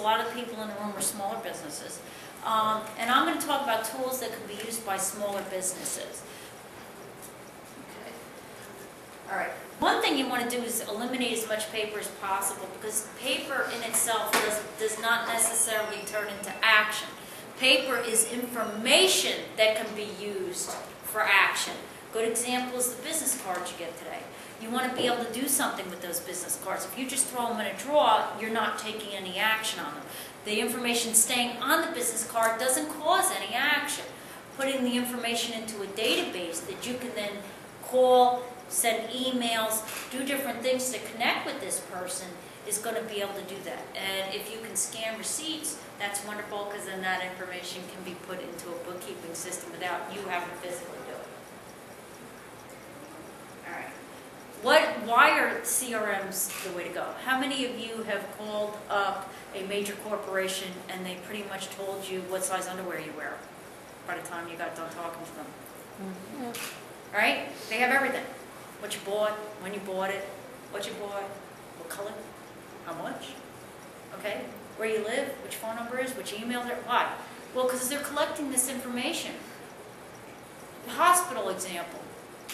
A lot of people in the room are smaller businesses. And I'm going to talk about tools that can be used by smaller businesses. Okay. All right. One thing you want to do is eliminate as much paper as possible, because paper in itself does not necessarily turn into action. Paper is information that can be used for action. Good example is the business cards you get today. You want to be able to do something with those business cards. If you just throw them in a drawer, you're not taking any action on them. The information staying on the business card doesn't cause any action. Putting the information into a database that you can then call, send emails, do different things to connect with this person is going to be able to do that. And if you can scan receipts, that's wonderful, because then that information can be put into a bookkeeping system without you having to physically do it. All right. Why are CRMs the way to go? How many of you have called up a major corporation and they pretty much told you what size underwear you wear by the time you got done talking to them? Mm-hmm. Right? They have everything. What you bought, when you bought it, what you bought, what color, how much, okay? Where you live, which phone number is, which email, why? Well, because they're collecting this information. Hospital example.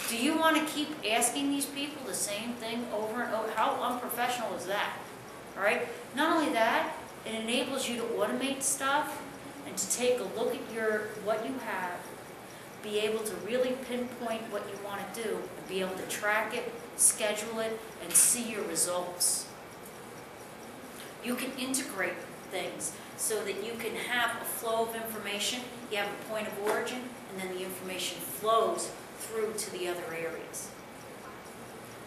Do you want to keep asking these people the same thing over and over? How unprofessional is that? All right? Not only that, it enables you to automate stuff and to take a look at what you have, be able to really pinpoint what you want to do, and be able to track it, schedule it, and see your results. You can integrate things so that you can have a flow of information, you have a point of origin, and then the information flows through to the other areas.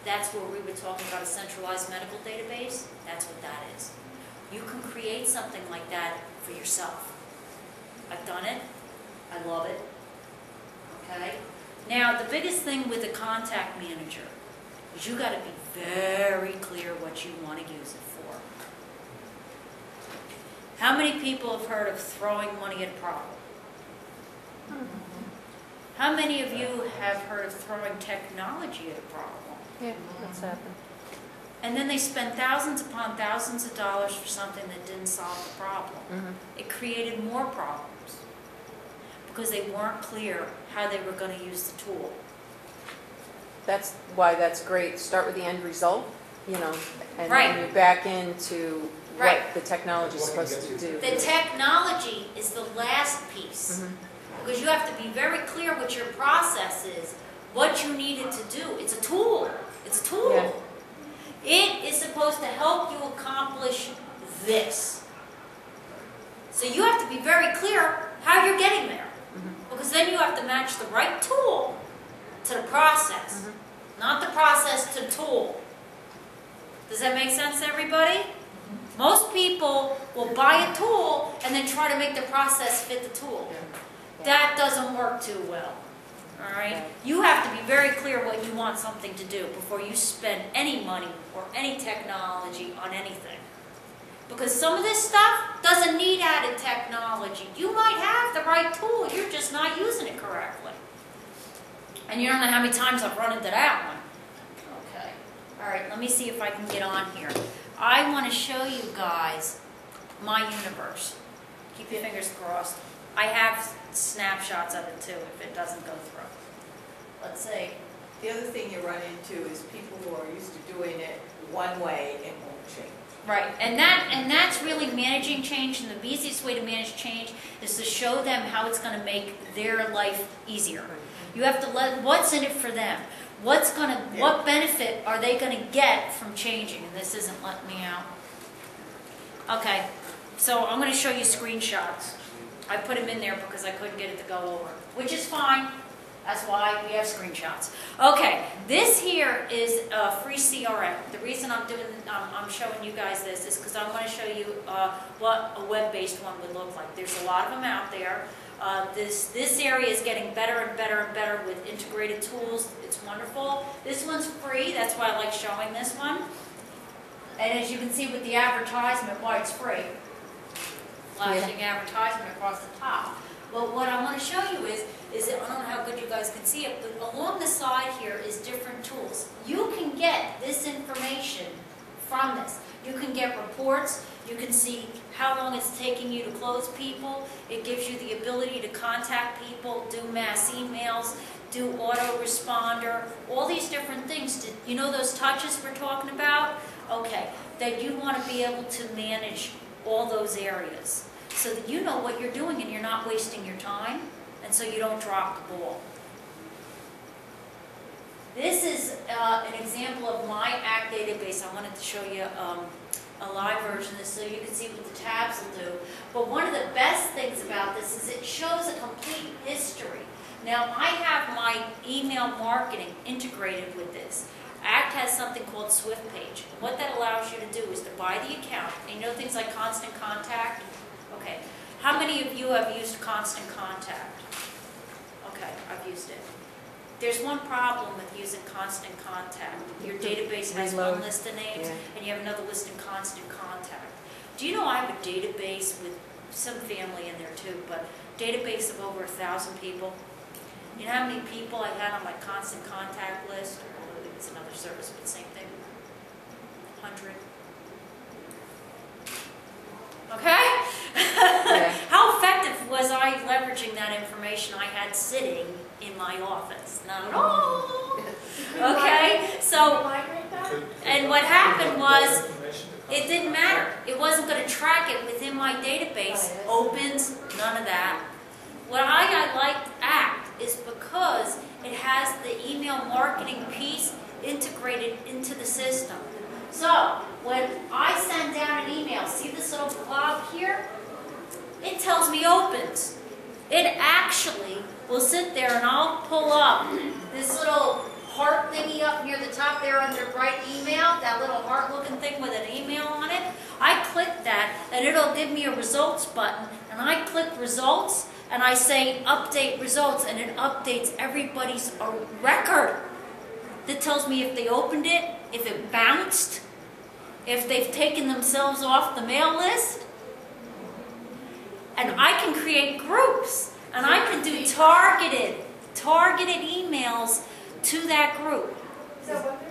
That's where we were talking about a centralized medical database. That's what that is. You can create something like that for yourself. I've done it. I love it. Okay? Now, the biggest thing with a contact manager is you got to be very clear what you want to use it for. How many people have heard of throwing money at a problem? How many of you have heard of throwing technology at a problem? Yeah, that's happened. And then they spend thousands upon thousands of dollars for something that didn't solve the problem. Mm-hmm. It created more problems because they weren't clear how they were going to use the tool. That's why that's great. Start with the end result, and right. then you back into right. what the technology is supposed to do. The technology is the last piece. Mm-hmm. Because you have to be very clear what your process is, what you need it to do. It's a tool. It's a tool. Yeah. It is supposed to help you accomplish this. So you have to be very clear how you're getting there. Mm-hmm. Because then you have to match the right tool to the process, mm-hmm. not the process to the tool. Does that make sense to everybody? Mm-hmm. Most people will buy a tool and then try to make the process fit the tool. Yeah. That doesn't work too well. All right? You have to be very clear what you want something to do before you spend any money or any technology on anything. Because some of this stuff doesn't need added technology. You might have the right tool, you're just not using it correctly. And you don't know how many times I've run into that one. Okay. All right, let me see if I can get on here. I want to show you guys my universe. Keep your fingers crossed. I have snapshots of it too if it doesn't go through. Let's see. The other thing you run into is people who are used to doing it one way and won't change. Right, and that's really managing change, and the easiest way to manage change is to show them how it's going to make their life easier. You have to let what's in it for them. What benefit are they going to get from changing? And this isn't letting me out. Okay, so I'm going to show you screenshots. I put them in there because I couldn't get it to go over, which is fine. That's why we have screenshots. Okay, this here is a free CRM. The reason I'm showing you guys this is because I'm going to show you what a web-based one would look like. There's a lot of them out there. This area is getting better and better and better with integrated tools. It's wonderful. This one's free. That's why I like showing this one. And as you can see with the advertisement, why it's free. Flashing advertisement across the top. Well, what I want to show you is I don't know how good you guys can see it, but along the side here is different tools. You can get this information from this. You can get reports, You can see how long it's taking you to close people. It gives you the ability to contact people, do mass emails, do autoresponder, all these different things. You know those touches we're talking about? Okay, that you want to be able to manage all those areas so that you know what you're doing and you're not wasting your time, and so you don't drop the ball. This is an example of my ACT database. I wanted to show you a live version of this so you can see what the tabs will do. But one of the best things about this is it shows a complete history. Now, I have my email marketing integrated with this. ACT has something called Swift Page. What that allows you to do is to buy the account. And you know things like Constant Contact? Okay. How many of you have used Constant Contact? Okay, I've used it. There's one problem with using Constant Contact. Your database has one list of names, and you have another list in Constant Contact. Do you know I have a database with some family in there too, but database of over 1,000 people? You know how many people I had on my Constant Contact list? It's another service, but same thing. 100. Okay? Yeah. How effective was I leveraging that information I had sitting in my office? Not at all. Okay? So, and what happened was, it didn't matter. It wasn't going to track it within my database. Opens, none of that. Why I liked ACT is because it has the email marketing piece integrated into the system. So, when I send down an email, see this little blob here? It tells me opens. It actually will sit there and I'll pull up this little heart thingy up near the top there under write email, that little heart looking thing with an email on it. I click that and it'll give me a results button, and I click results and I say update results, and it updates everybody's record that tells me if they opened it, if it bounced, if they've taken themselves off the mail list. And I can create groups, and I can do targeted emails to that group. So what